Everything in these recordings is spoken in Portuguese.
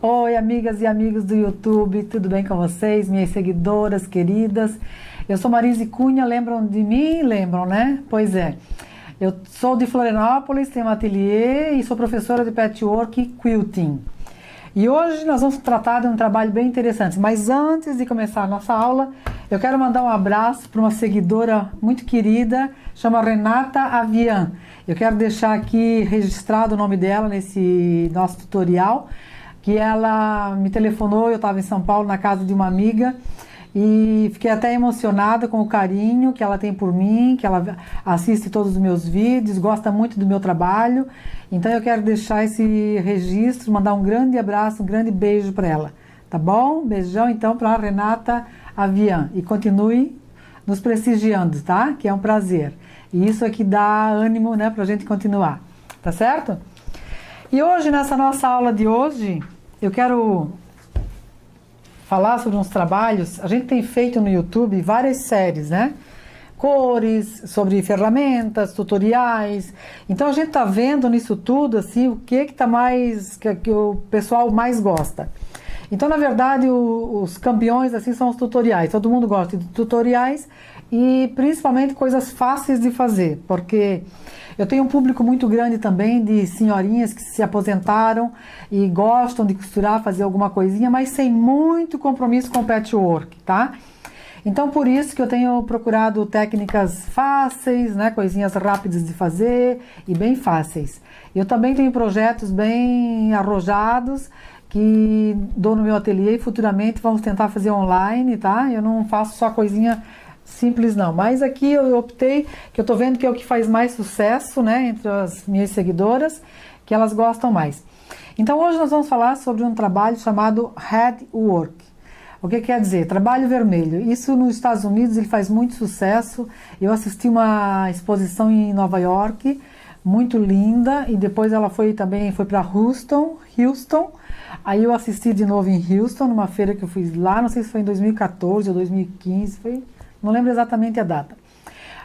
Oi, amigas e amigos do YouTube, tudo bem com vocês? Minhas seguidoras queridas. Eu sou Marise Cunha, lembram de mim? Lembram, né? Pois é. Eu sou de Florianópolis, tenho um ateliê e sou professora de patchwork e quilting. E hoje nós vamos tratar de um trabalho bem interessante. Mas antes de começar a nossa aula, eu quero mandar um abraço para uma seguidora muito querida, chama Renata Avian. Eu quero deixar aqui registrado o nome dela nesse nosso tutorial, que ela me telefonou, eu estava em São Paulo na casa de uma amiga e fiquei até emocionada com o carinho que ela tem por mim, que ela assiste todos os meus vídeos, gosta muito do meu trabalho. Então eu quero deixar esse registro, mandar um grande abraço, um grande beijo para ela, tá bom? Beijão então para a Renata Avian e continue nos prestigiando, tá? Que é um prazer. E isso é que dá ânimo, né, para a gente continuar, tá certo? E hoje, nessa nossa aula de hoje, eu quero falar sobre uns trabalhos. A gente tem feito no YouTube várias séries, né? Cores, sobre ferramentas, tutoriais. Então a gente está vendo nisso tudo assim, o que tá mais, que o pessoal mais gosta. Então, na verdade, os campeões assim são os tutoriais. Todo mundo gosta de tutoriais e principalmente coisas fáceis de fazer, porque eu tenho um público muito grande também de senhorinhas que se aposentaram e gostam de costurar, fazer alguma coisinha, mas sem muito compromisso com o patchwork, tá? Então, por isso que eu tenho procurado técnicas fáceis, né, coisinhas rápidas de fazer e bem fáceis. Eu também tenho projetos bem arrojados que dou no meu ateliê e futuramente vamos tentar fazer online, tá? Eu não faço só coisinha simples não, mas aqui eu optei, que eu tô vendo que é o que faz mais sucesso, né, entre as minhas seguidoras, que elas gostam mais. Então hoje nós vamos falar sobre um trabalho chamado Head Work. O que quer dizer? Trabalho vermelho. Isso nos Estados Unidos ele faz muito sucesso. Eu assisti uma exposição em Nova York, muito linda, e depois ela foi para Houston. Aí eu assisti de novo em Houston, numa feira que eu fiz lá, não sei se foi em 2014 ou 2015, não lembro exatamente a data.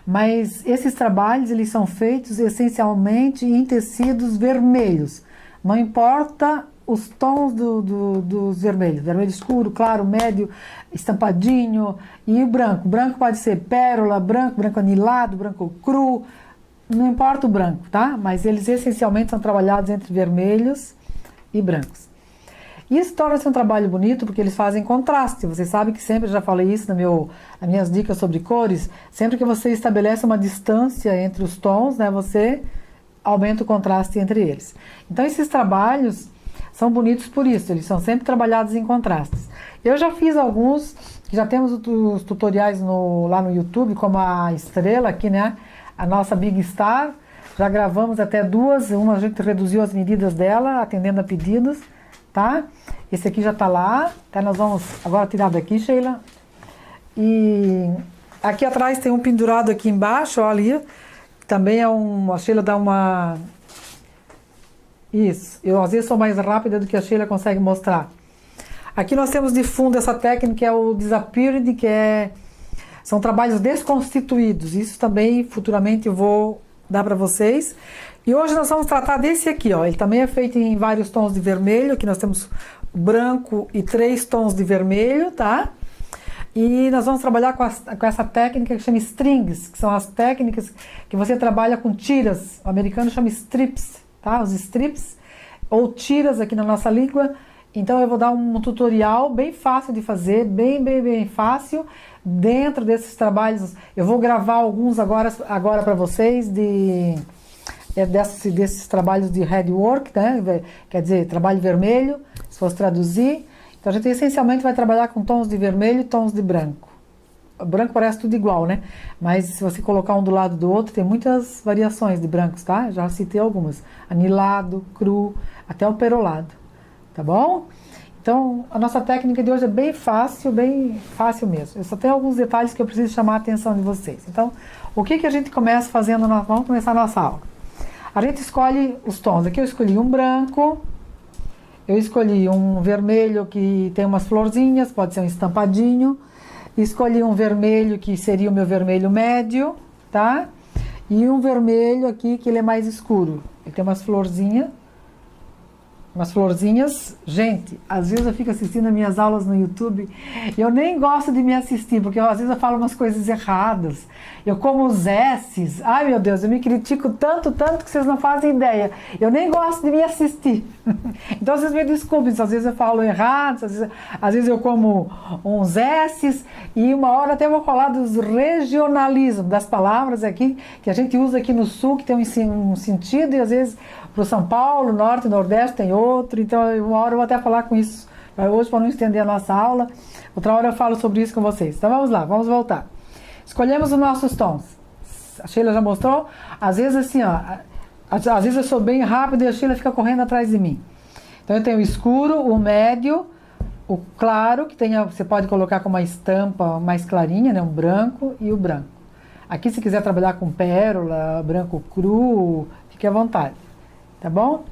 Mas esses trabalhos, eles são feitos essencialmente em tecidos vermelhos. Não importa os tons dos vermelhos. Vermelho escuro, claro, médio, estampadinho. E o branco. Branco pode ser pérola, branco anilado, branco cru. Não importa o branco, tá? Mas eles essencialmente são trabalhados entre vermelhos e brancos. Isso torna-se um trabalho bonito porque eles fazem contraste. Você sabe que sempre, já falei isso nas minhas dicas sobre cores, sempre que você estabelece uma distância entre os tons, né, você aumenta o contraste entre eles. Então esses trabalhos são bonitos por isso, eles são sempre trabalhados em contrastes. Eu já fiz alguns, já temos os tutoriais lá no YouTube, como a Estrela aqui, né, a nossa Big Star, já gravamos até duas, uma a gente reduziu as medidas dela, atendendo a pedidos, tá? Esse aqui já tá lá, tá? Nós vamos agora tirar daqui, Sheila. E aqui atrás tem um pendurado aqui embaixo, ó, ali. Também é a Sheila dá uma... Isso, eu às vezes sou mais rápida do que a Sheila consegue mostrar. Aqui nós temos de fundo essa técnica, que é o Disappeared, são trabalhos desconstituídos. Isso também, futuramente, eu vou dar para vocês. E hoje nós vamos tratar desse aqui, ó. Ele também é feito em vários tons de vermelho. Aqui nós temos branco e 3 tons de vermelho, tá? E nós vamos trabalhar com essa técnica que chama strings, que são as técnicas que você trabalha com tiras. O americano chama strips, tá? Os strips, ou tiras aqui na nossa língua. Então eu vou dar um tutorial bem fácil de fazer, bem fácil, dentro desses trabalhos. Eu vou gravar alguns agora para vocês desses trabalhos de head work, né? Quer dizer, trabalho vermelho, se fosse traduzir. Então a gente essencialmente vai trabalhar com tons de vermelho e tons de branco. O branco parece tudo igual, né? Mas se você colocar um do lado do outro, tem muitas variações de brancos, tá? Já citei algumas. Anilado, cru, até o perolado. Tá bom? Então, a nossa técnica de hoje é bem fácil mesmo. Eu só tenho alguns detalhes que eu preciso chamar a atenção de vocês. Então, o que a gente começa fazendo? Vamos começar a nossa aula. A gente escolhe os tons. Aqui eu escolhi um branco, eu escolhi um vermelho que tem umas florzinhas, pode ser um estampadinho. Escolhi um vermelho que seria o meu vermelho médio, tá? E um vermelho aqui que ele é mais escuro. Ele tem umas florzinhas. umas florzinhas. Gente, às vezes eu fico assistindo as minhas aulas no YouTube e eu nem gosto de me assistir, porque às vezes eu falo umas coisas erradas. Eu como os S's. Ai, meu Deus, eu me critico tanto que vocês não fazem ideia. Eu nem gosto de me assistir. Então vocês me desculpem, às vezes eu falo errado, às vezes eu como uns S's, e uma hora até vou falar dos regionalismos, das palavras aqui, que a gente usa aqui no Sul, que tem um sentido, e às vezes para o São Paulo, Norte e Nordeste tem outro. Então uma hora eu vou até falar com isso, hoje para não estender a nossa aula. Outra hora eu falo sobre isso com vocês. Então vamos lá, vamos voltar. Escolhemos os nossos tons. A Sheila já mostrou. Às vezes assim, ó, às vezes eu sou bem rápido e a Sheila fica correndo atrás de mim. Então eu tenho o escuro, o médio, o claro, que você pode colocar com uma estampa mais clarinha, né, um branco, e o branco. Aqui, se quiser trabalhar com pérola, branco cru, fique à vontade. Tá bom?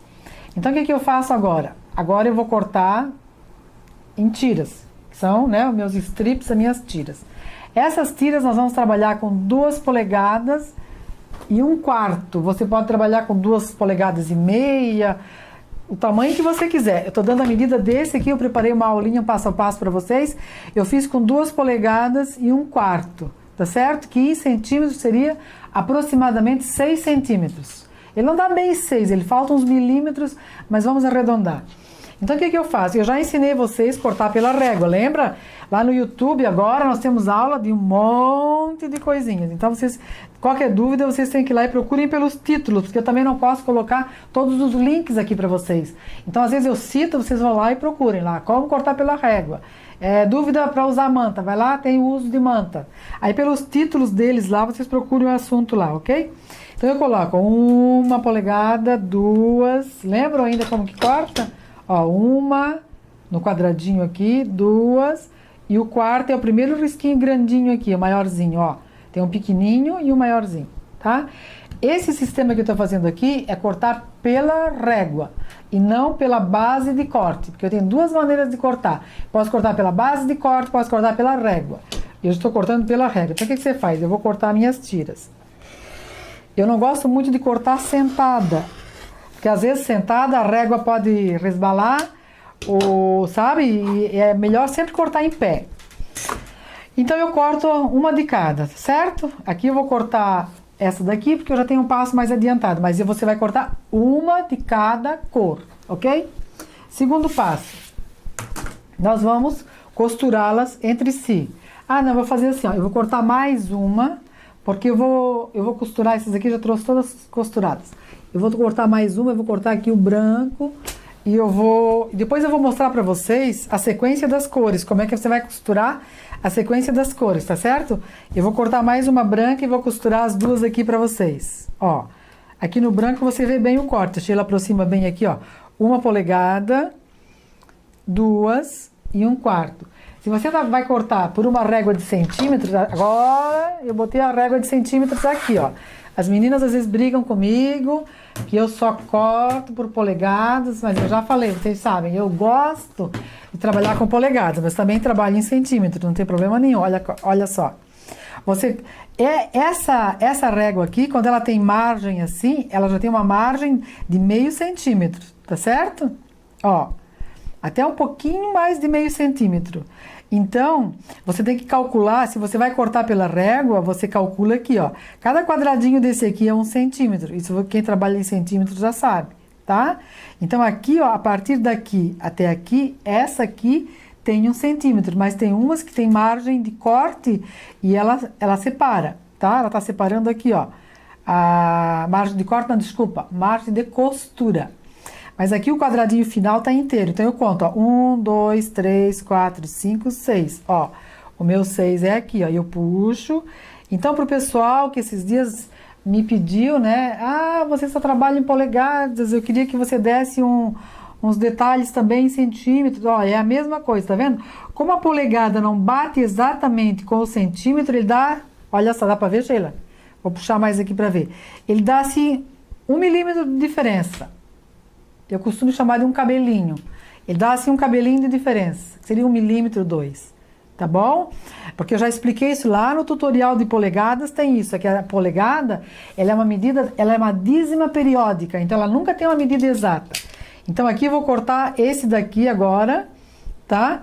Então o que eu faço agora? Agora eu vou cortar em tiras, que são, né, os meus strips, as minhas tiras. Essas tiras nós vamos trabalhar com 2 polegadas e 1/4. Você pode trabalhar com 2,5 polegadas, o tamanho que você quiser. Eu estou dando a medida desse aqui, eu preparei uma aulinha passo a passo para vocês. Eu fiz com 2 polegadas e 1/4, tá certo? Que em centímetros seria aproximadamente 6 centímetros. Ele não dá bem 6, ele falta uns milímetros, mas vamos arredondar. Então o que eu faço? Eu já ensinei vocês a cortar pela régua, lembra? Lá no YouTube agora nós temos aula de um monte de coisinhas. Então vocês, qualquer dúvida, vocês têm que ir lá e procurem pelos títulos, porque eu também não posso colocar todos os links aqui para vocês. Então às vezes eu cito, vocês vão lá e procurem lá, como cortar pela régua. Dúvida para usar manta, vai lá, tem o uso de manta. Aí pelos títulos deles lá, vocês procurem o assunto lá, ok? Então eu coloco 1 polegada, 2, lembram ainda como que corta? Ó, 1 no quadradinho aqui, 2, e o 4 é o primeiro risquinho grandinho aqui, o maiorzinho, ó. Tem um pequenininho e um maiorzinho, tá? Esse sistema que eu tô fazendo aqui é cortar pela régua e não pela base de corte, porque eu tenho 2 maneiras de cortar. Posso cortar pela base de corte, posso cortar pela régua. Eu estou cortando pela régua. Então o que você faz? Eu vou cortar minhas tiras. Eu não gosto muito de cortar sentada, porque às vezes sentada a régua pode resbalar, ou, sabe? E é melhor sempre cortar em pé. Então eu corto uma de cada, certo? Aqui eu vou cortar essa daqui, porque eu já tenho um passo mais adiantado, mas você vai cortar uma de cada cor, ok? Segundo passo, nós vamos costurá-las entre si. Ah, não, eu vou fazer assim, ó, eu vou cortar mais uma, porque eu vou costurar, essas aqui já trouxe todas costuradas. Eu vou cortar mais uma, eu vou cortar aqui o branco, e depois eu vou mostrar para vocês a sequência das cores, como é que você vai costurar a sequência das cores, tá certo? Eu vou cortar mais uma branca e vou costurar as 2 aqui para vocês. Ó, aqui no branco você vê bem o corte, a Sheila aproxima bem aqui, ó. 1 polegada, 2 e 1/4. Se você vai cortar por uma régua de centímetros, agora eu botei a régua de centímetros aqui, ó. As meninas às vezes brigam comigo, que eu só corto por polegadas, mas eu já falei, vocês sabem, eu gosto de trabalhar com polegadas, mas também trabalho em centímetros, não tem problema nenhum. Olha só. Essa régua aqui, quando ela tem margem assim, ela já tem uma margem de meio centímetro, tá certo? Ó, até um pouquinho mais de meio centímetro. Então, você tem que calcular, se você vai cortar pela régua, você calcula aqui, ó. Cada quadradinho desse aqui é 1 centímetro. Isso quem trabalha em centímetros já sabe, tá? Então, aqui, ó, a partir daqui até aqui, essa aqui tem 1 centímetro, mas tem umas que tem margem de corte e ela separa, tá? Ela tá separando aqui, ó. A margem de corte, não, desculpa, margem de costura. Mas aqui o quadradinho final tá inteiro. Então eu conto, ó, 1, 2, 3, 4, 5, 6. Ó, o meu 6 é aqui, ó, e eu puxo. Então pro pessoal que esses dias me pediu, né? Ah, você só trabalha em polegadas, eu queria que você desse uns detalhes também em centímetros. Ó, é a mesma coisa, tá vendo? Como a polegada não bate exatamente com o centímetro, ele dá... Olha só, dá pra ver, Sheila? Vou puxar mais aqui pra ver. Ele dá, assim, 1 milímetro de diferença. Eu costumo chamar de um cabelinho. Ele dá assim um cabelinho de diferença. Seria 1 milímetro, 2. Tá bom? Porque eu já expliquei isso lá no tutorial de polegadas, tem isso. É que a polegada, ela é uma medida, ela é uma dízima periódica. Então ela nunca tem uma medida exata. Então aqui eu vou cortar esse daqui agora, tá?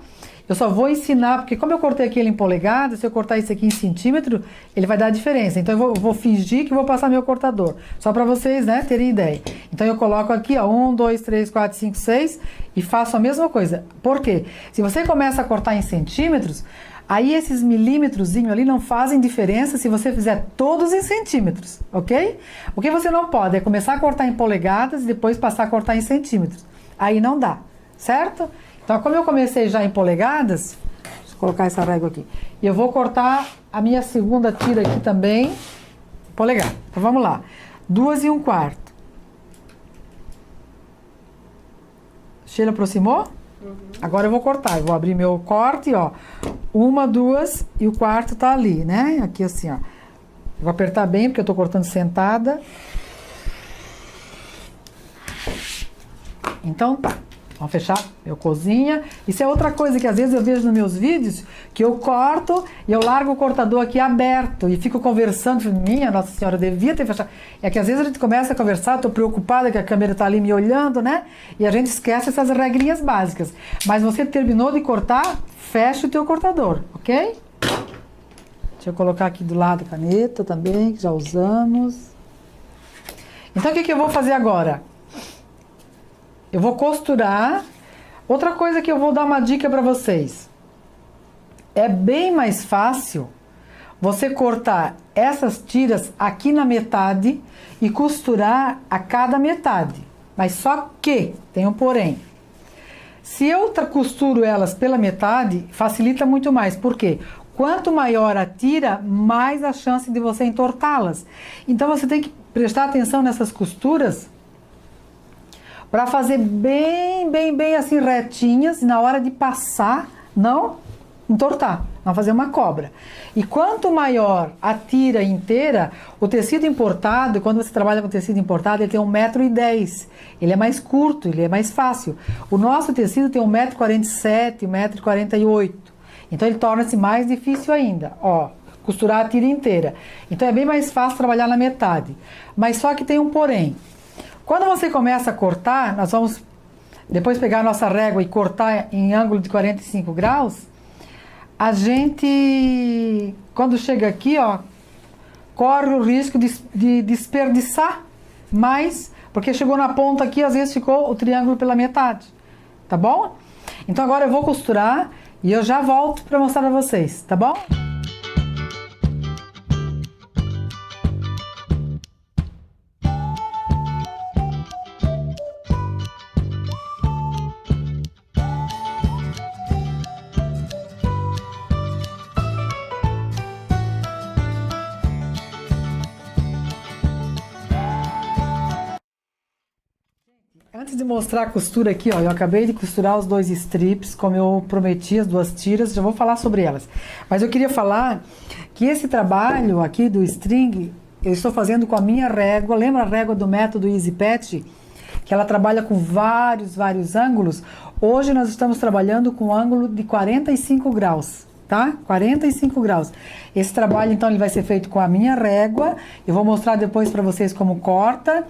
Eu só vou ensinar, porque como eu cortei aqui ele em polegadas, se eu cortar esse aqui em centímetro, ele vai dar diferença. Então eu vou fingir que vou passar meu cortador, só para vocês, né, terem ideia. Então eu coloco aqui, ó, 1, 2, 3, 4, 5, 6 e faço a mesma coisa. Por quê? Se você começa a cortar em centímetros, aí esses milímetrozinhos ali não fazem diferença se você fizer todos em centímetros, ok? O que você não pode é começar a cortar em polegadas e depois passar a cortar em centímetros. Aí não dá, certo? Então, como eu comecei já em polegadas, deixa eu colocar essa régua aqui, e eu vou cortar a minha segunda tira aqui também, em polegada. Então, vamos lá. 2 1/4. Sheila aproximou? Uhum. Agora eu vou cortar. Eu vou abrir meu corte, ó. 1, 2 e o quarto tá ali, né? Aqui assim, ó. Vou apertar bem, porque eu tô cortando sentada. Então, tá. Vamos fechar meu cozinha. Isso é outra coisa que às vezes eu vejo nos meus vídeos, que eu corto e eu largo o cortador aqui aberto e fico conversando. Minha Nossa Senhora, eu devia ter fechado. É que às vezes a gente começa a conversar, tô preocupada que a câmera tá ali me olhando, né? E a gente esquece essas regrinhas básicas. Mas você terminou de cortar, fecha o teu cortador, ok? Deixa eu colocar aqui do lado a caneta também, que já usamos. Então o que eu vou fazer agora? Eu vou costurar. Outra coisa que eu vou dar uma dica para vocês. É bem mais fácil você cortar essas tiras aqui na metade e costurar a cada metade. Mas só que tem um porém. Se eu costuro elas pela metade, facilita muito mais. Por quê? Quanto maior a tira, mais a chance de você entortá-las. Então você tem que prestar atenção nessas costuras para fazer bem assim retinhas, e na hora de passar, não entortar, não fazer uma cobra. E quanto maior a tira inteira, o tecido importado, quando você trabalha com tecido importado, ele tem 1,10 m. Ele é mais curto, ele é mais fácil. O nosso tecido tem 1,47 m, 1,48 m. Então ele torna-se mais difícil ainda, ó, costurar a tira inteira. Então é bem mais fácil trabalhar na metade. Mas só que tem um porém. Quando você começa a cortar, nós vamos depois pegar a nossa régua e cortar em ângulo de 45 graus, a gente, quando chega aqui, ó, corre o risco de desperdiçar mais, porque chegou na ponta aqui, às vezes ficou o triângulo pela metade, tá bom? Então agora eu vou costurar e eu já volto para mostrar para vocês, tá bom? Antes de mostrar a costura aqui, ó, eu acabei de costurar os 2 strips, como eu prometi, as 2 tiras, já vou falar sobre elas. Mas eu queria falar que esse trabalho aqui do string, eu estou fazendo com a minha régua, lembra a régua do método Easy Pet? Que ela trabalha com vários ângulos. Hoje nós estamos trabalhando com um ângulo de 45 graus. Tá? 45 graus. Esse trabalho, então, ele vai ser feito com a minha régua. Eu vou mostrar depois para vocês como corta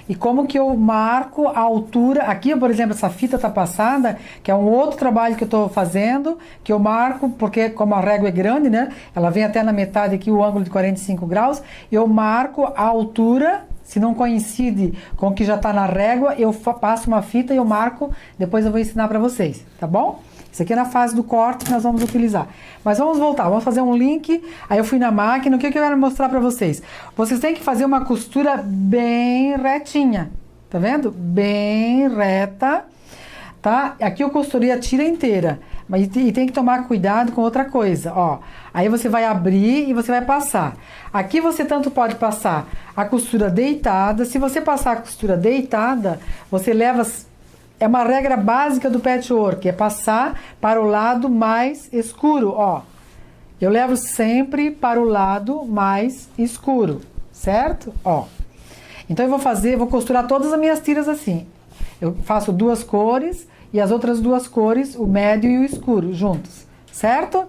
e como que eu marco a altura. Aqui, por exemplo, essa fita tá passada, que é um outro trabalho que eu tô fazendo, que eu marco, porque como a régua é grande, né? Ela vem até na metade aqui, o ângulo de 45 graus. Eu marco a altura. Se não coincide com o que já tá na régua, eu passo uma fita e eu marco. Depois eu vou ensinar para vocês, tá bom? Isso aqui é na fase do corte que nós vamos utilizar. Mas vamos voltar, vamos fazer um link. Aí eu fui na máquina, o que eu quero mostrar pra vocês? Vocês têm que fazer uma costura bem retinha, tá vendo? Bem reta, tá? Aqui eu costurei a tira inteira, mas e tem que tomar cuidado com outra coisa, ó. Aí você vai abrir e você vai passar. Aqui você tanto pode passar a costura deitada. Se você passar a costura deitada, você leva... É uma regra básica do patchwork, é passar para o lado mais escuro, ó. Eu levo sempre para o lado mais escuro, certo? Ó. Então eu vou costurar todas as minhas tiras assim. Eu faço 2 cores e as outras 2 cores, o médio e o escuro, juntos, certo?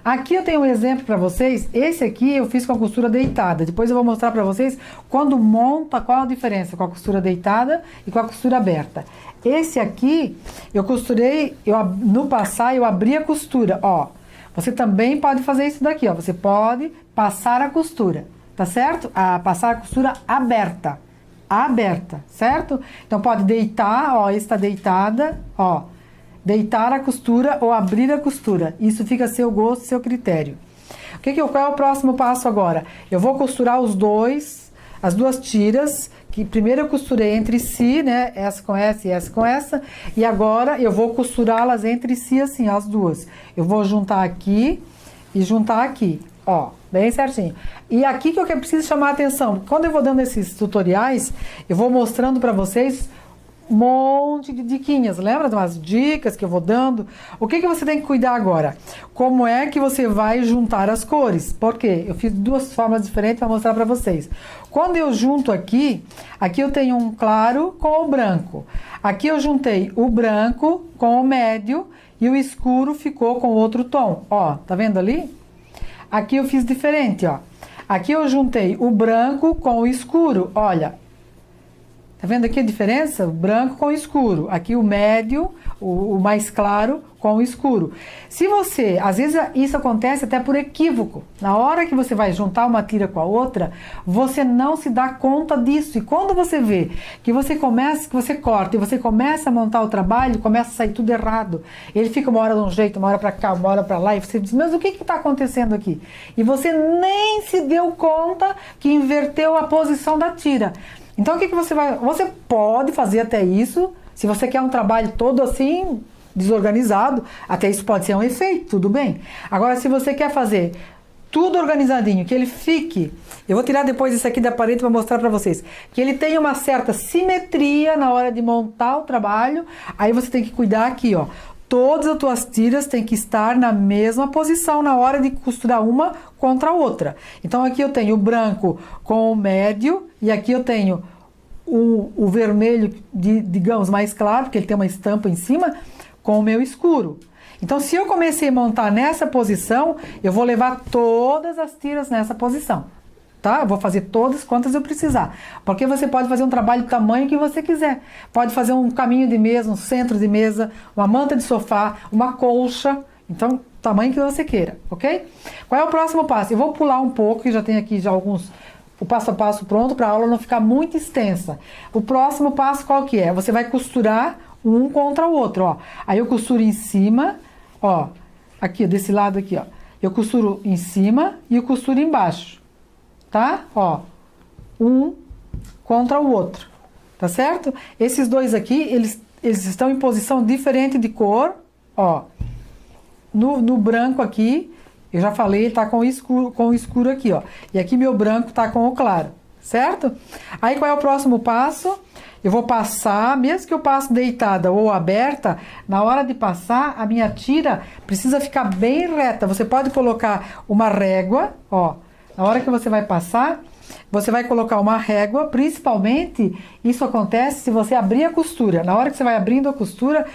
Aqui eu tenho um exemplo para vocês. Esse aqui eu fiz com a costura deitada. Depois eu vou mostrar para vocês quando monta, qual a diferença com a costura deitada e com a costura aberta. Esse aqui eu costurei, no passar eu abri a costura, ó. Você também pode fazer isso daqui, ó. Você pode passar a costura, tá certo? Passar a costura aberta. Aberta, certo? Então pode deitar, ó, está deitada, ó. Deitar a costura ou abrir a costura. Isso fica a seu gosto, seu critério. Qual é o próximo passo agora? Eu vou costurar as duas tiras, que primeiro eu costurei entre si, né? Essa com essa e essa com essa. E agora eu vou costurá-las entre si assim, as duas. Eu vou juntar aqui e juntar aqui, ó, bem certinho. E aqui que eu preciso chamar a atenção. Quando eu vou dando esses tutoriais, eu vou mostrando para vocês um monte de diquinhas, lembra de umas dicas que eu vou dando? O que você tem que cuidar agora? Como é que você vai juntar as cores? Por quê? Eu fiz duas formas diferentes para mostrar para vocês. Quando eu junto aqui eu tenho um claro com o branco. Aqui eu juntei o branco com o médio e o escuro ficou com outro tom. Ó, tá vendo ali? Aqui eu fiz diferente, ó. Aqui eu juntei o branco com o escuro, olha. Tá vendo aqui a diferença? O branco com o escuro. Aqui o médio, o mais claro com o escuro. Se você, às vezes isso acontece até por equívoco. Na hora que você vai juntar uma tira com a outra, você não se dá conta disso. E quando você vê que você corta e você começa a montar o trabalho, começa a sair tudo errado. Ele fica uma hora de um jeito, uma hora para cá, uma hora para lá, e você diz, mas o que está acontecendo aqui? E você nem se deu conta que inverteu a posição da tira. Então, o que você vai... Você pode fazer até isso, se você quer um trabalho todo assim, desorganizado, até isso pode ser um efeito, tudo bem. Agora, se você quer fazer tudo organizadinho, que ele fique... Eu vou tirar depois isso aqui da parede para mostrar para vocês. Que ele tenha uma certa simetria na hora de montar o trabalho, aí você tem que cuidar aqui, ó. Todas as tuas tiras têm que estar na mesma posição na hora de costurar uma contra a outra. Então aqui eu tenho o branco com o médio e aqui eu tenho o vermelho, digamos, mais claro, porque ele tem uma estampa em cima, com o meu escuro. Então se eu comecei a montar nessa posição, eu vou levar todas as tiras nessa posição. Tá? Eu vou fazer todas quantas eu precisar. Porque você pode fazer um trabalho do tamanho que você quiser. Pode fazer um caminho de mesa, um centro de mesa, uma manta de sofá, uma colcha. Então, tamanho que você queira, ok? Qual é o próximo passo? Eu vou pular um pouco, que já tem aqui já o passo a passo pronto para a aula não ficar muito extensa. O próximo passo qual que é? Você vai costurar um contra o outro, ó. Aí eu costuro em cima, ó. Aqui, desse lado aqui, ó. Eu costuro em cima e eu costuro embaixo. Tá? Ó, um contra o outro, tá certo? Esses dois aqui, eles estão em posição diferente de cor, ó. No branco aqui, eu já falei, ele tá com o escuro aqui, ó. E aqui meu branco tá com o claro, certo? Aí qual é o próximo passo? Eu vou passar, mesmo que eu passe deitada ou aberta, na hora de passar, a minha tira precisa ficar bem reta. Você pode colocar uma régua, ó. Na hora que você vai passar, você vai colocar uma régua, principalmente isso acontece se você abrir a costura. Na hora que você vai abrindo a costura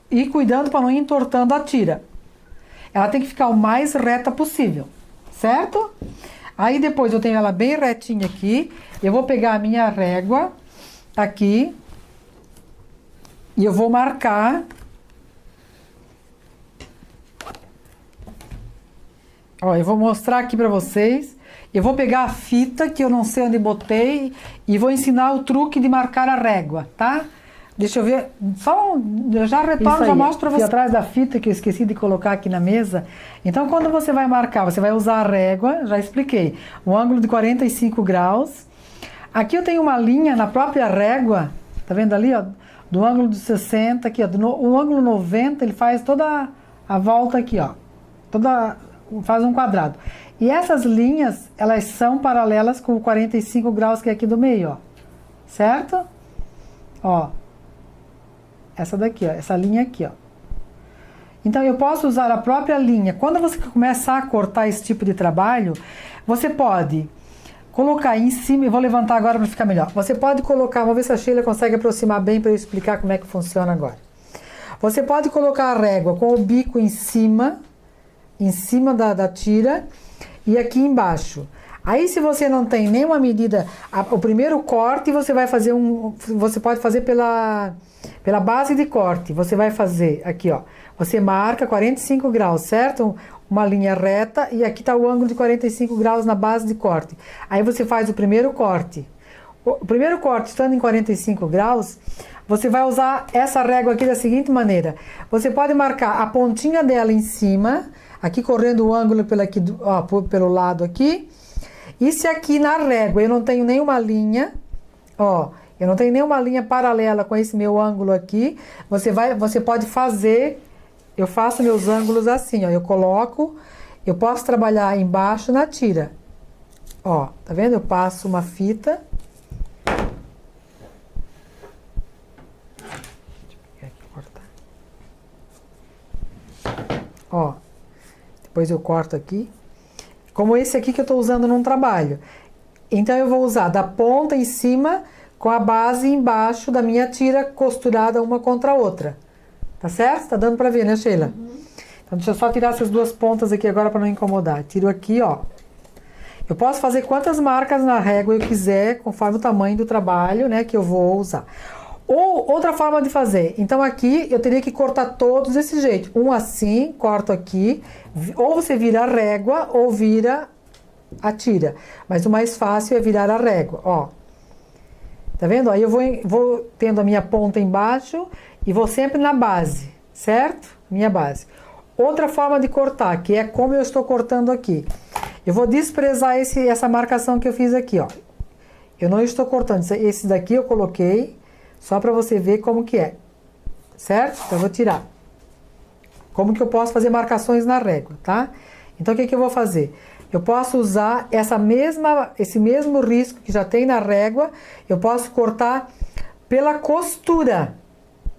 e cuidando para não ir entortando a tira. Ela tem que ficar o mais reta possível, certo? Aí depois eu tenho ela bem retinha aqui, eu vou pegar a minha régua aqui e eu vou marcar. Ó, eu vou mostrar aqui para vocês. Eu vou pegar a fita, que eu não sei onde botei, e vou ensinar o truque de marcar a régua, tá? Deixa eu ver, eu já reparo, já mostro para você. Atrás da fita, que eu esqueci de colocar aqui na mesa. Então, quando você vai marcar, você vai usar a régua, já expliquei, um ângulo de 45 graus. Aqui eu tenho uma linha na própria régua, tá vendo ali, ó? Do ângulo de 60, aqui, ó, o ângulo 90, ele faz toda a volta aqui, ó. Faz um quadrado. E essas linhas, elas são paralelas com o 45 graus que é aqui do meio, ó. Certo? Ó. Essa daqui, ó. Essa linha aqui, ó. Então, eu posso usar a própria linha. Quando você começar a cortar esse tipo de trabalho, você pode colocar em cima, eu vou levantar agora para ficar melhor. Você pode colocar, vou ver se a Sheila consegue aproximar bem para eu explicar como é que funciona agora. Você pode colocar a régua com o bico em cima em cima da tira e aqui embaixo. Aí, se você não tem nenhuma medida, o primeiro corte você vai fazer você pode fazer pela base de corte. Você vai fazer aqui, ó. Você marca 45 graus, certo? Uma linha reta e aqui está o ângulo de 45 graus na base de corte. Aí você faz o primeiro corte. O primeiro corte, estando em 45 graus, você vai usar essa régua aqui da seguinte maneira. Você pode marcar a pontinha dela em cima, aqui correndo o ângulo pelo lado aqui. E se aqui na régua eu não tenho nenhuma linha, ó, eu não tenho nenhuma linha paralela com esse meu ângulo aqui, você pode fazer, eu faço meus ângulos assim, ó, eu posso trabalhar embaixo na tira. Ó, tá vendo? Eu passo uma fita. Ó, depois eu corto aqui, como esse aqui que eu tô usando num trabalho. Então, eu vou usar da ponta em cima com a base embaixo da minha tira costurada uma contra a outra. Tá certo? Tá dando pra ver, né, Sheila? Uhum. Então, deixa eu só tirar essas duas pontas aqui agora pra não incomodar. Tiro aqui, ó. Eu posso fazer quantas marcas na régua eu quiser, conforme o tamanho do trabalho, né, que eu vou usar. Ou outra forma de fazer, então aqui eu teria que cortar todos desse jeito. Um assim, corto aqui, ou você vira a régua ou vira a tira. Mas o mais fácil é virar a régua, ó. Tá vendo? Aí eu vou tendo a minha ponta embaixo e vou sempre na base, certo? Minha base. Outra forma de cortar, que é como eu estou cortando aqui. Eu vou desprezar essa marcação que eu fiz aqui, ó. Eu não estou cortando, esse daqui eu coloquei só para você ver como que é, certo? Então, eu vou tirar. Como que eu posso fazer marcações na régua, tá? Então, o que eu vou fazer? Eu posso usar esse mesmo risco que já tem na régua, eu posso cortar pela costura.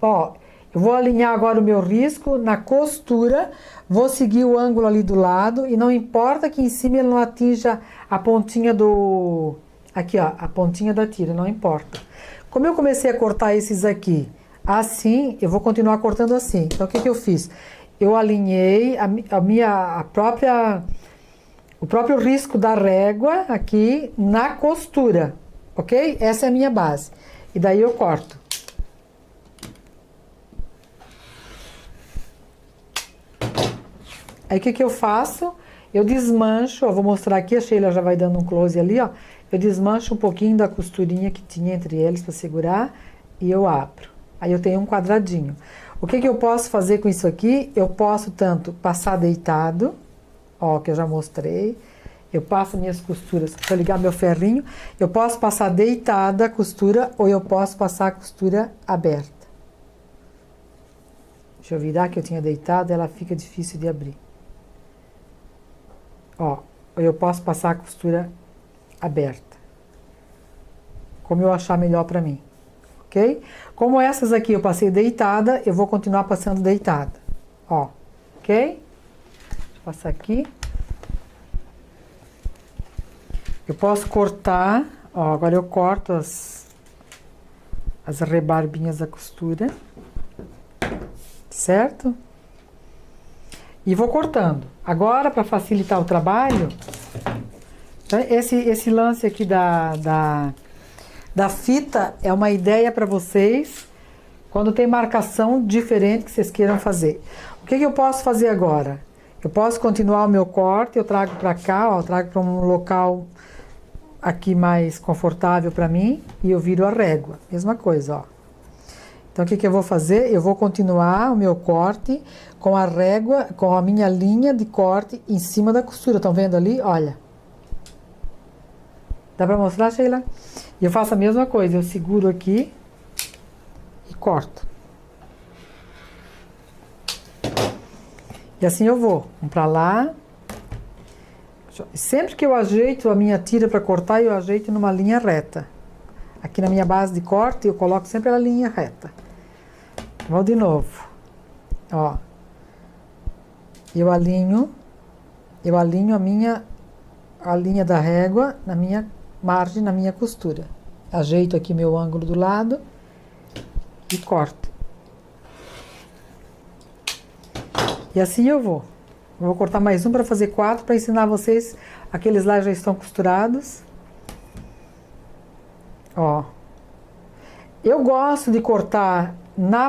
Ó, eu vou alinhar agora o meu risco na costura, vou seguir o ângulo ali do lado, e não importa que em cima ele não atinja a pontinha aqui, ó, a pontinha da tira, não importa. Como eu comecei a cortar esses aqui assim, eu vou continuar cortando assim. Então, o que eu fiz? Eu alinhei o próprio risco da régua aqui na costura, ok? Essa é a minha base. E daí eu corto. Aí, o que eu faço? Eu desmancho, ó, vou mostrar aqui, a Sheila já vai dando um close ali, ó. Eu desmancho um pouquinho da costurinha que tinha entre eles para segurar e eu abro. Aí eu tenho um quadradinho. O que eu posso fazer com isso aqui? Eu posso tanto passar deitado, ó, que eu já mostrei. Eu passo minhas costuras, deixa eu ligar meu ferrinho. Eu posso passar deitada a costura ou eu posso passar a costura aberta. Deixa eu virar que eu tinha deitado, ela fica difícil de abrir. Ó, ou eu posso passar a costura aberta, como eu achar melhor para mim, ok? Como essas aqui eu passei deitada, eu vou continuar passando deitada, ó, ok? Deixa eu passar aqui. Eu posso cortar, ó, agora eu corto as rebarbinhas da costura, certo? E vou cortando. Agora, para facilitar o trabalho, esse lance aqui da fita é uma ideia para vocês quando tem marcação diferente que vocês queiram fazer. O que eu posso fazer agora? Eu posso continuar o meu corte, eu trago para cá, ó, eu trago para um local aqui mais confortável para mim e eu viro a régua. Mesma coisa, ó. Então, o que eu vou fazer? Eu vou continuar o meu corte com a régua, com a minha linha de corte em cima da costura. Estão vendo ali? Olha. Dá pra mostrar, Sheila? E eu faço a mesma coisa. Eu seguro aqui e corto. E assim eu vou. Um pra lá. Sempre que eu ajeito a minha tira para cortar, eu ajeito numa linha reta. Aqui na minha base de corte, eu coloco sempre a linha reta. Vou de novo. Ó. Eu alinho a linha da régua na minha margem, na minha costura. Ajeito aqui meu ângulo do lado e corto. E assim eu vou. Eu vou cortar mais um para fazer 4, para ensinar vocês. Aqueles lá já estão costurados. Ó. Eu gosto de cortar na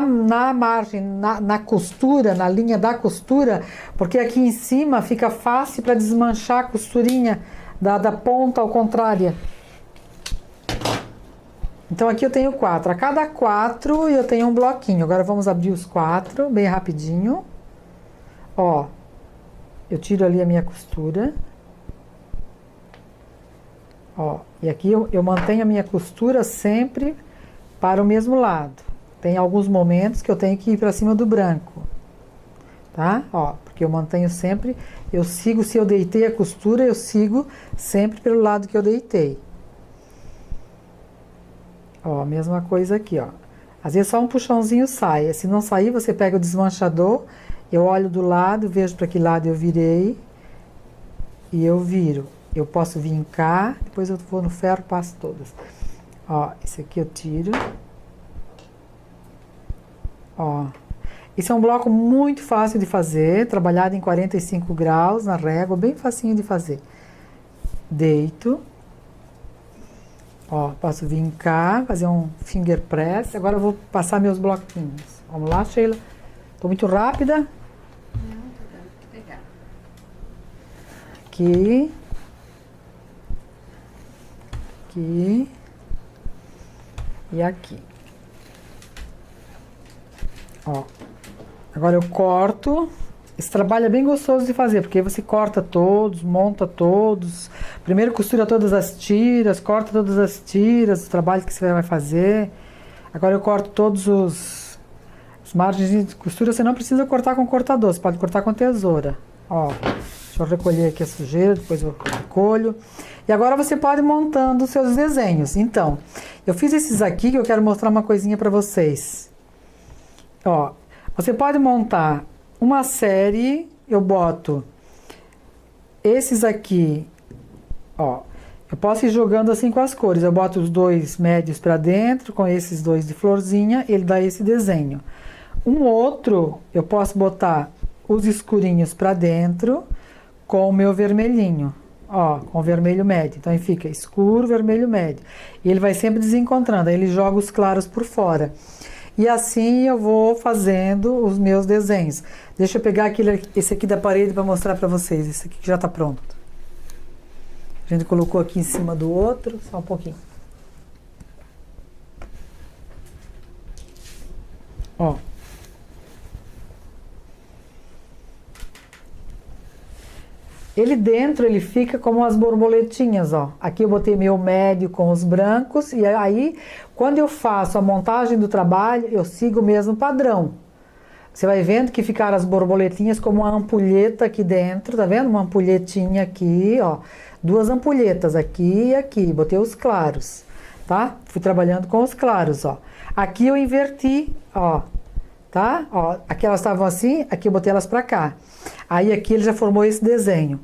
margem, na costura, na linha da costura, porque aqui em cima fica fácil para desmanchar a costurinha da ponta ao contrária. Então aqui eu tenho 4. A cada 4 eu tenho um bloquinho. Agora vamos abrir os 4 bem rapidinho. Ó, eu tiro ali a minha costura. Ó, e aqui eu mantenho a minha costura sempre para o mesmo lado. Tem alguns momentos que eu tenho que ir para cima do branco, tá? Ó, porque eu mantenho sempre, eu sigo, se eu deitei a costura, eu sigo sempre pelo lado que eu deitei. Ó, mesma coisa aqui, ó. Às vezes só um puxãozinho sai. Se não sair, você pega o desmanchador, eu olho do lado, vejo para que lado eu virei e eu viro. Eu posso vir cá, depois eu vou no ferro, passo todas. Ó, esse aqui eu tiro. Ó, esse é um bloco muito fácil de fazer, trabalhado em 45 graus na régua, bem facinho de fazer. Deito. Ó, posso vir cá, fazer um finger press. Agora eu vou passar meus bloquinhos. Vamos lá, Sheila. Tô muito rápida. Não, tô dando pra pegar. Aqui. Aqui. E aqui. Ó. Agora eu corto. Esse trabalho é bem gostoso de fazer, porque você corta todos, monta todos. Primeiro costura todas as tiras, corta todas as tiras, o trabalho que você vai fazer. Agora eu corto todos as margens de costura. Você não precisa cortar com cortador, você pode cortar com tesoura. Ó, deixa eu recolher aqui a sujeira, depois eu recolho. E agora você pode ir montando os seus desenhos. Então, eu fiz esses aqui que eu quero mostrar uma coisinha para vocês. Ó, você pode montar uma série, eu boto esses aqui, ó, eu posso ir jogando assim com as cores, eu boto os dois médios para dentro, com esses dois de florzinha, ele dá esse desenho. Um outro, eu posso botar os escurinhos para dentro, com o meu vermelhinho, ó, com o vermelho médio, então aí fica escuro, vermelho médio, e ele vai sempre desencontrando, aí ele joga os claros por fora. E assim eu vou fazendo os meus desenhos. Deixa eu pegar esse aqui da parede para mostrar para vocês. Esse aqui que já está pronto. A gente colocou aqui em cima do outro, só um pouquinho. Ó. Ele dentro, ele fica como as borboletinhas, ó. Aqui eu botei meu médio com os brancos e aí, quando eu faço a montagem do trabalho, eu sigo o mesmo padrão. Você vai vendo que ficaram as borboletinhas como uma ampulheta aqui dentro, tá vendo? Uma ampulhetinha aqui, ó. Duas ampulhetas aqui e aqui, botei os claros, tá? Fui trabalhando com os claros, ó. Aqui eu inverti, ó. Tá? Ó, aqui elas estavam assim, aqui eu botei elas pra cá. Aí aqui ele já formou esse desenho.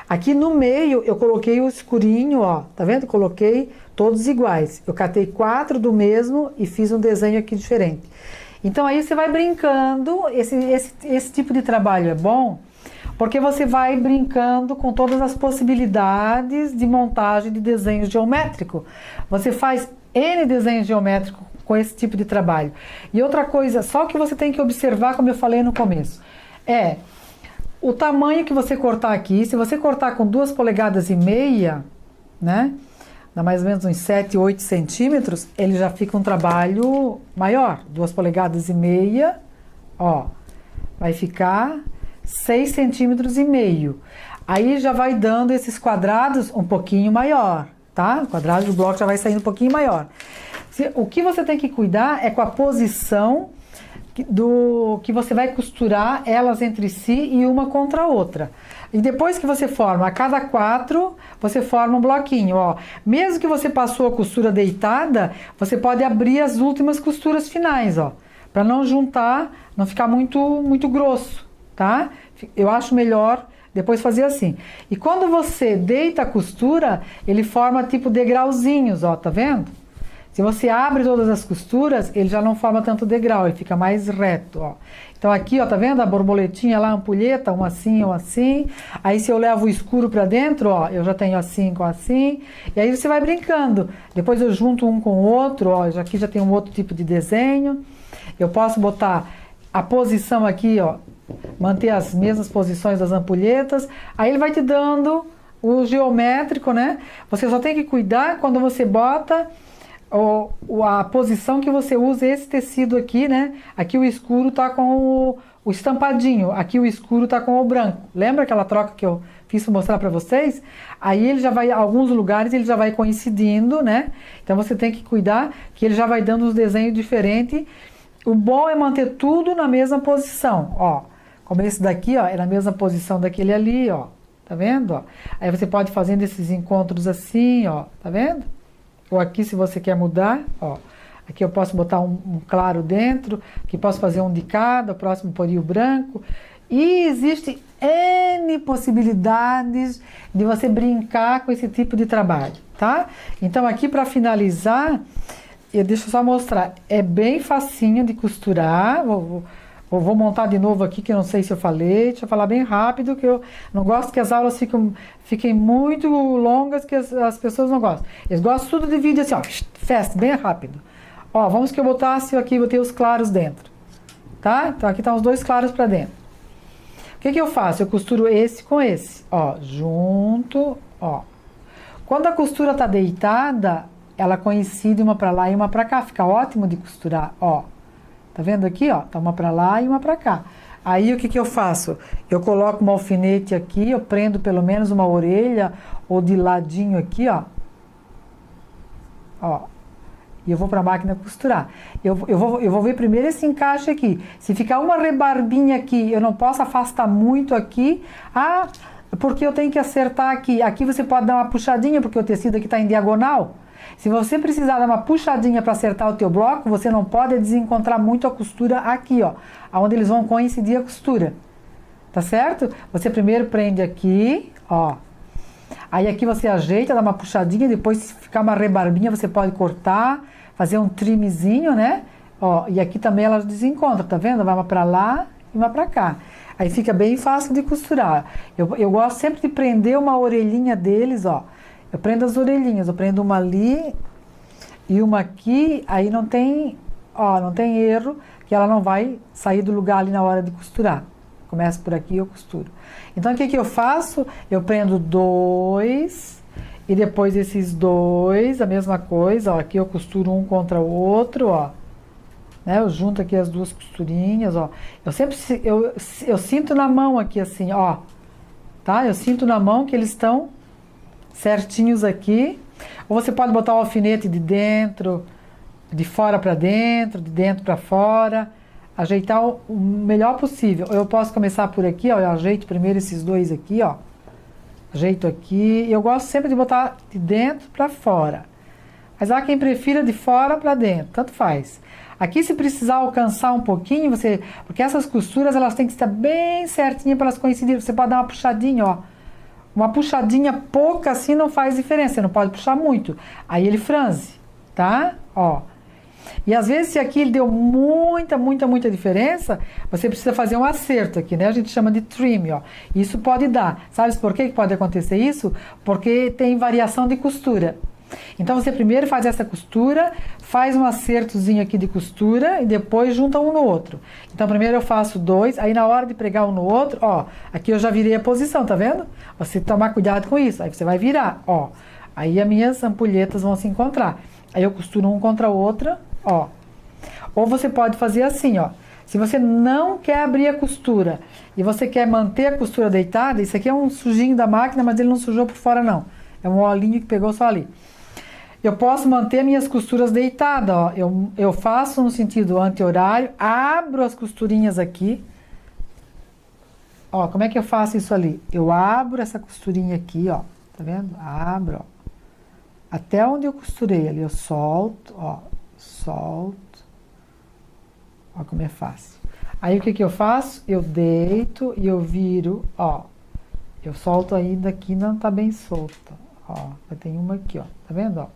Aqui no meio eu coloquei o escurinho, ó, tá vendo? Coloquei todos iguais. Eu catei 4 do mesmo e fiz um desenho aqui diferente. Então aí você vai brincando, esse tipo de trabalho é bom, porque você vai brincando com todas as possibilidades de montagem de desenho geométrico. Você faz N desenhos geométricos com esse tipo de trabalho. E outra coisa, só que você tem que observar, como eu falei no começo, é o tamanho que você cortar aqui. Se você cortar com 2,5 polegadas, né, dá mais ou menos uns 7, 8 centímetros, ele já fica um trabalho maior. 2,5 polegadas, ó, vai ficar 6,5 centímetros. Aí já vai dando esses quadrados um pouquinho maior, tá? O quadrado do bloco já vai saindo um pouquinho maior. O que você tem que cuidar é com a posição do que você vai costurar elas entre si e uma contra a outra. E depois que você forma a cada 4, você forma um bloquinho, ó. Mesmo que você passou a costura deitada, você pode abrir as últimas costuras finais, ó, para não juntar, não ficar muito grosso, tá? Eu acho melhor depois fazer assim. E quando você deita a costura, ele forma tipo degrauzinhos, ó, tá vendo? Se você abre todas as costuras, ele já não forma tanto degrau, ele fica mais reto, ó. Então aqui, ó, tá vendo a borboletinha lá, a ampulheta, um assim, um assim. Aí se eu levo o escuro pra dentro, ó, eu já tenho assim com assim. E aí você vai brincando. Depois eu junto um com o outro, ó, aqui já tem um outro tipo de desenho. Eu posso botar a posição aqui, ó, manter as mesmas posições das ampulhetas. Aí ele vai te dando o geométrico, né? Você só tem que cuidar quando você bota a posição que você usa esse tecido aqui, né? Aqui o escuro tá com o estampadinho, aqui o escuro tá com o branco. Lembra aquela troca que eu fiz para mostrar para vocês? Aí ele já vai, alguns lugares ele já vai coincidindo, né? Então você tem que cuidar que ele já vai dando os desenhos diferentes. O bom é manter tudo na mesma posição, ó. Como esse daqui, ó, é na mesma posição daquele ali, ó. Tá vendo, ó? Aí você pode fazendo esses encontros assim, ó. Tá vendo? Ou aqui, se você quer mudar, ó. Aqui eu posso botar um claro dentro, aqui posso fazer um de cada, o próximo poria o branco. E existe N possibilidades de você brincar com esse tipo de trabalho, tá? Então aqui para finalizar, deixa eu só mostrar, é bem facinho de costurar. Vou montar de novo aqui, que eu não sei se eu falei. Deixa eu falar bem rápido, que eu não gosto que as aulas fiquem muito longas, que as pessoas não gostam. Eles gostam tudo de vídeo assim, ó, fast, bem rápido. Ó, vamos que eu botasse aqui, botei os claros dentro, tá? Então aqui estão os dois claros para dentro. O que eu faço? Eu costuro esse com esse, ó, junto, ó. Quando a costura tá deitada, ela coincide uma para lá e uma para cá, fica ótimo de costurar, ó. Tá vendo aqui, ó? Tá uma pra lá e uma pra cá. Aí o que eu faço? Eu coloco um alfinete aqui, eu prendo pelo menos uma orelha ou de ladinho aqui, ó. Ó. E eu vou pra máquina costurar. Eu vou ver primeiro esse encaixe aqui. Se ficar uma rebarbinha aqui, eu não posso afastar muito aqui. Ah, porque eu tenho que acertar aqui. Aqui você pode dar uma puxadinha, porque o tecido aqui tá em diagonal. Se você precisar dar uma puxadinha para acertar o teu bloco, você não pode desencontrar muito a costura aqui, ó, onde eles vão coincidir a costura, tá certo? Você primeiro prende aqui, ó, aí aqui você ajeita, dá uma puxadinha, depois se ficar uma rebarbinha você pode cortar, fazer um trimezinho, né? Ó, e aqui também elas desencontram, tá vendo? Vai uma para lá e uma para cá. Aí fica bem fácil de costurar. Eu gosto sempre de prender uma orelhinha deles, ó. Eu prendo as orelhinhas, eu prendo uma ali e uma aqui, aí não tem, ó, não tem erro, que ela não vai sair do lugar ali na hora de costurar. Começa por aqui e eu costuro. Então o que eu faço? Eu prendo dois e depois esses dois, a mesma coisa, ó, aqui eu costuro um contra o outro, ó. Né, eu junto aqui as duas costurinhas, ó. Eu sempre, eu sinto na mão aqui assim, ó. Tá? Eu sinto na mão que eles estão certinhos aqui, ou você pode botar o alfinete de dentro, de fora para dentro, de dentro para fora, ajeitar o melhor possível. Eu posso começar por aqui, ó, eu ajeito primeiro esses dois aqui, ó, ajeito aqui, eu gosto sempre de botar de dentro para fora, mas há quem prefira de fora para dentro, tanto faz. Aqui se precisar alcançar um pouquinho, porque essas costuras elas têm que estar bem certinhas para elas coincidirem, você pode dar uma puxadinha, ó, uma puxadinha pouca assim não faz diferença, você não pode puxar muito. Aí ele franze, tá? Ó. E às vezes se aqui ele deu muita diferença, você precisa fazer um acerto aqui, né? A gente chama de trim, ó. Isso pode dar. Sabe por que pode acontecer isso? Porque tem variação de costura. Então você primeiro faz essa costura, faz um acertozinho aqui de costura e depois junta um no outro. Então primeiro eu faço dois, aí na hora de pregar um no outro, ó, aqui eu já virei a posição, tá vendo? Você tomar cuidado com isso, aí você vai virar, ó. Aí as minhas ampulhetas vão se encontrar. Aí eu costuro um contra a outra, ó. Ou você pode fazer assim, ó. Se você não quer abrir a costura e você quer manter a costura deitada, isso aqui é um sujinho da máquina, mas ele não sujou por fora não. É um olhinho que pegou só ali. Eu posso manter minhas costuras deitadas, ó. Eu faço no sentido anti-horário, abro as costurinhas aqui. Ó, como é que eu faço isso ali? Eu abro essa costurinha aqui, ó. Tá vendo? Abro, ó. Até onde eu costurei ali, eu solto, ó. Solto. Ó como é fácil. Aí o que eu faço? Eu deito e eu viro, ó. Eu solto ainda aqui, não tá bem solta. Ó, tem uma aqui, ó. Tá vendo, ó?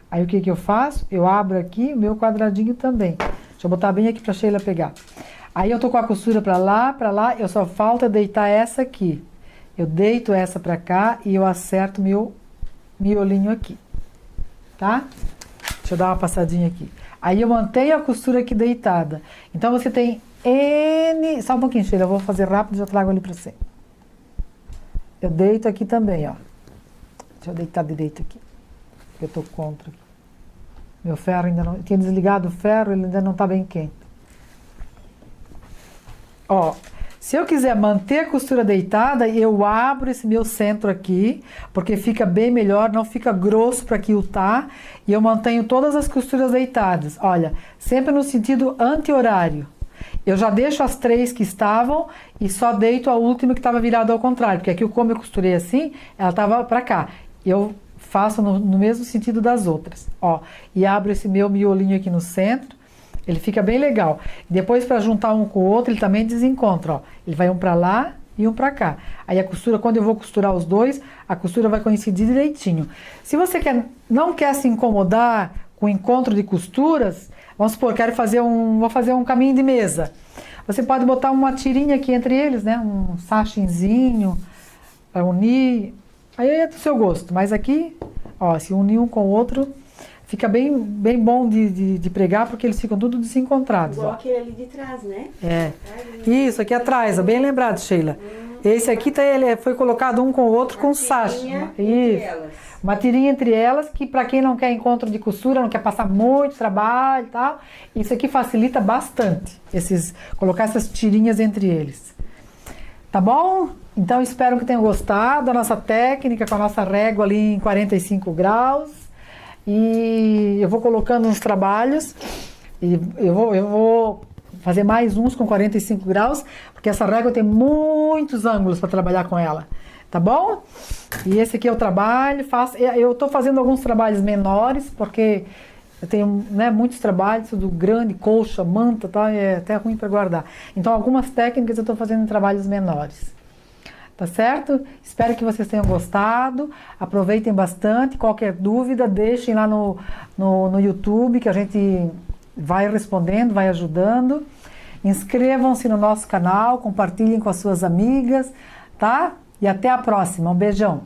Aí o que que eu faço? Eu abro aqui o meu quadradinho também. Deixa eu botar bem aqui pra Sheila pegar. Aí eu tô com a costura pra lá, eu só falta deitar essa aqui. Eu deito essa pra cá e eu acerto meu miolinho aqui, tá? Deixa eu dar uma passadinha aqui. Aí eu mantenho a costura aqui deitada. Então você tem N... Só um pouquinho, Sheila, eu vou fazer rápido e já trago ali pra você. Eu deito aqui também, ó. Deixa eu deitar direito aqui. Eu tô contra. Meu ferro ainda não... Tinha desligado o ferro, ele ainda não tá bem quente. Ó, se eu quiser manter a costura deitada, eu abro esse meu centro aqui, porque fica bem melhor, não fica grosso para quiltar, e eu mantenho todas as costuras deitadas. Olha, sempre no sentido anti-horário. Eu já deixo as 3 que estavam e só deito a última que estava virada ao contrário, porque aqui como eu costurei assim, ela estava para cá. Eu faço no mesmo sentido das outras, ó, e abro esse meu miolinho aqui no centro. Ele fica bem legal. Depois, para juntar um com o outro, ele também desencontra, ó. Ele vai um para lá e um para cá. Aí a costura, quando eu vou costurar os dois, a costura vai coincidir direitinho. Se você não quer se incomodar com o encontro de costuras, vamos supor, vou fazer um caminho de mesa. Você pode botar uma tirinha aqui entre eles, né? Um sachinzinho para unir. Aí é do seu gosto. Mas aqui, ó, se unir um com o outro, fica bem, bem bom de pregar, porque eles ficam tudo desencontrados. Igual ó. aquele ali de trás, né? É. Isso, aqui atrás, ó, bem lembrado, Sheila. Esse aqui ele foi colocado um com o outro com sacho. Isso. Uma tirinha entre elas, que para quem não quer encontro de costura, não quer passar muito trabalho e tal, isso aqui facilita bastante, colocar essas tirinhas entre eles. Tá bom? Então espero que tenham gostado da nossa técnica, com a nossa régua ali em 45 graus. E eu vou colocando uns trabalhos, e eu vou fazer mais uns com 45 graus, porque essa régua tem muitos ângulos para trabalhar com ela, tá bom? E esse aqui é o trabalho, eu estou fazendo alguns trabalhos menores, porque eu tenho, né, muitos trabalhos, tudo grande, colcha, manta, tá? É até ruim para guardar. Então algumas técnicas eu estou fazendo em trabalhos menores. Tá certo? Espero que vocês tenham gostado. Aproveitem bastante. Qualquer dúvida, deixem lá no YouTube, que a gente vai respondendo, vai ajudando. Inscrevam-se no nosso canal, compartilhem com as suas amigas, tá? E até a próxima. Um beijão.